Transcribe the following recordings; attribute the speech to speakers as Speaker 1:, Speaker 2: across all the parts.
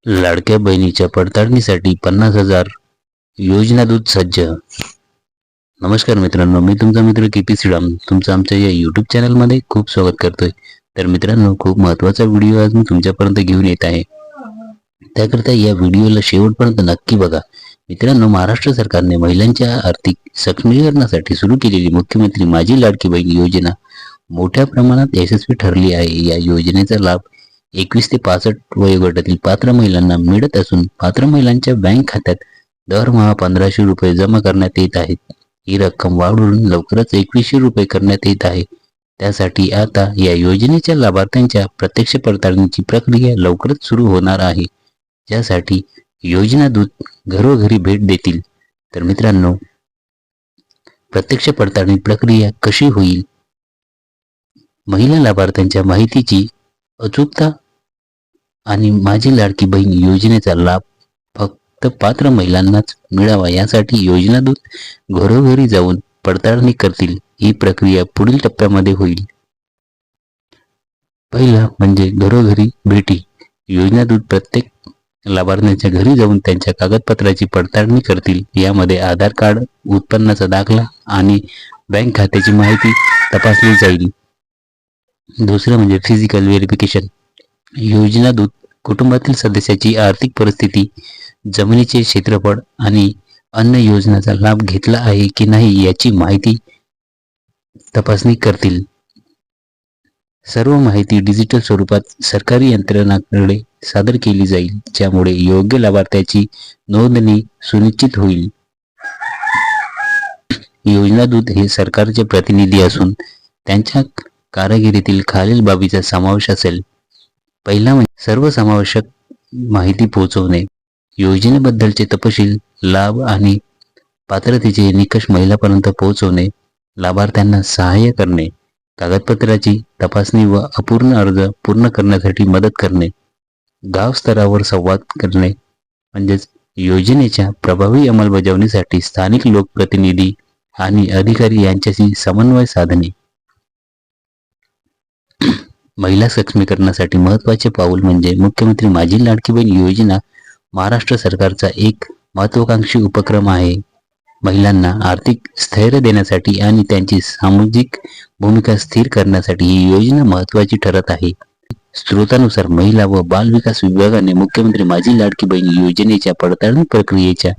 Speaker 1: लाडक्या बहिणीच्या पडताळणीसाठी 50,000 योजना दूत सज्ज. नमस्कार मित्रांनो, मी तुमचा मित्र के.पी. श्रीराम तुमचं आमच्या या यूट्यूब चॅनलमध्ये खूप स्वागत करतोय. तर मित्रांनो, खूप महत्त्वाचा व्हिडिओ आज मी तुमच्यापर्यंत घेऊन येत आहे. त्याकरिता या व्हिडिओला शेवटपर्यंत नक्की बघा. मित्रांनो, महाराष्ट्र सरकारने महिलांच्या आर्थिक सक्षमीकरणासाठी सुरू केलेली मुख्यमंत्री माझी लाडकी बहीण योजना मोठ्या प्रमाणात यशस्वी ठरली आहे. या योजनेचा लाभ 21 ते 65 वयोगटातील पात्र महिलांना मिळत असून पात्र महिलांच्या बँक खात्यात दरमहा 1,500 रुपये जमा करण्यात येत आहेत. ही रक्कम वाढवून लवकरच 2,100 रुपये करण्यात येत आहे. त्यासाठी आता या योजनेच्या लाभार्थ्यांच्या प्रत्यक्ष पडताळणीची प्रक्रिया लवकरच सुरू होणार आहे, ज्यासाठी योजना दूत घरोघरी भेट देतील. तर मित्रांनो, प्रत्यक्ष पडताळणी प्रक्रिया कशी होईल? महिला लाभार्थ्यांच्या माहितीची अचूकता आणि माझी लाडकी बहीण योजनेचा लाभ फक्त पात्र महिलांनाच मिळावा यासाठी योजना दूत घरोघरी जाऊन पडताळणी करतील. ही प्रक्रिया पुढील टप्प्यामध्ये होईल. पहिला म्हणजे घरोघरी भेटी. योजना दूत प्रत्येक लाभार्थ्यांच्या घरी जाऊन त्यांच्या कागदपत्राची पडताळणी करतील. यामध्ये आधार कार्ड, उत्पन्नाचा दाखला आणि बँक खात्याची माहिती तपासली जाईल. दुसरं म्हणजे फिजिकल व्हेरिफिकेशन. योजना दूत कुटुंबातील सदस्याची आर्थिक परिस्थिती, जमिनीचे क्षेत्रफळ आणि अन्य योजनांचा लाभ घेतला आहे की नाही याची माहिती तपासणी करतील. सर्व माहिती डिजिटल स्वरूपात सरकारी यंत्रणांकडे सादर केली जाईल, ज्यामुळे योग्य लाभार्थ्याची नोंदणी सुनिश्चित होईल. योजना दूत हे सरकारचे प्रतिनिधी असून त्यांच्या कारागिरीतील खालील बाबीचा समावेश असेल. पहिला म्हणजे सर्वसमावेशक माहिती पोहोचवणे. योजनेबद्दलचे तपशील, लाभ आणि पात्रतेचे निकष महिलांपर्यंत पोहोचवणे. लाभार्थ्यांना सहाय्य करणे. कागदपत्राची तपासणी व अपूर्ण अर्ज पूर्ण करण्यासाठी मदत करणे. गाव स्तरावर संवाद करणे म्हणजेच योजनेच्या प्रभावी अंमलबजावणीसाठी स्थानिक लोकप्रतिनिधी आणि अधिकारी यांच्याशी समन्वय साधणे. महिला सक्षमीकरणासाठी महत्त्वाचे पाऊल म्हणजे मुख्यमंत्री माझी लाडकी बहीण योजना महाराष्ट्र सरकारचा एक महत्त्वाकांक्षी उपक्रम आहे. महिलांना आर्थिक स्थैर्य देण्यासाठी आणि त्यांची सामाजिक भूमिका स्थिर करण्यासाठी ही योजना महत्त्वाची ठरत आहे. स्रोतानुसार महिला व बाल विकास विभागाने मुख्यमंत्री माझी लाडकी बहीण योजनेच्या पडताळणी प्रक्रियेच्या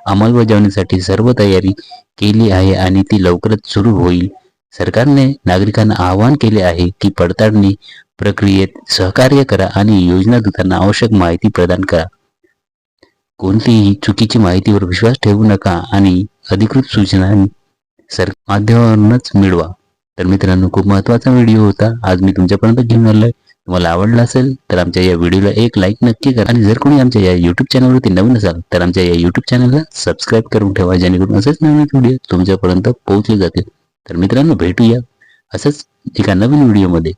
Speaker 1: अंमलबजावणीसाठी सर्व तयारी केली आहे आणि ती लवकरच सुरू होईल. सरकारने नागरिकांना आवाहन केले आहे की पडताळणी प्रक्रियेत सहकार्य करा आणि योजना दूतांना आवश्यक माहिती प्रदान करा. कोणतीही चुकीची माहितीवर विश्वास ठेवू नका आणि अधिकृत सूचना माध्यमावरूनच मिळवा. तर मित्रांनो, खूप महत्त्वाचा व्हिडिओ होता आज मी तुमच्यापर्यंत घेऊन आलोय. तुम्हाला आवडला असेल तर आमच्या या व्हिडिओला एक लाईक नक्की करा आणि जर कोणी आमच्या या यूट्यूब चॅनलवरती नवीन असाल तर आमच्या या यूट्यूब चॅनलला सबस्क्राईब करून ठेवा, जेणेकरून असेच नवीन व्हिडिओ तुमच्यापर्यंत पोहोचले जातील. तर मित्रांनो, भेटूया असंच एका नवीन व्हिडिओमध्ये.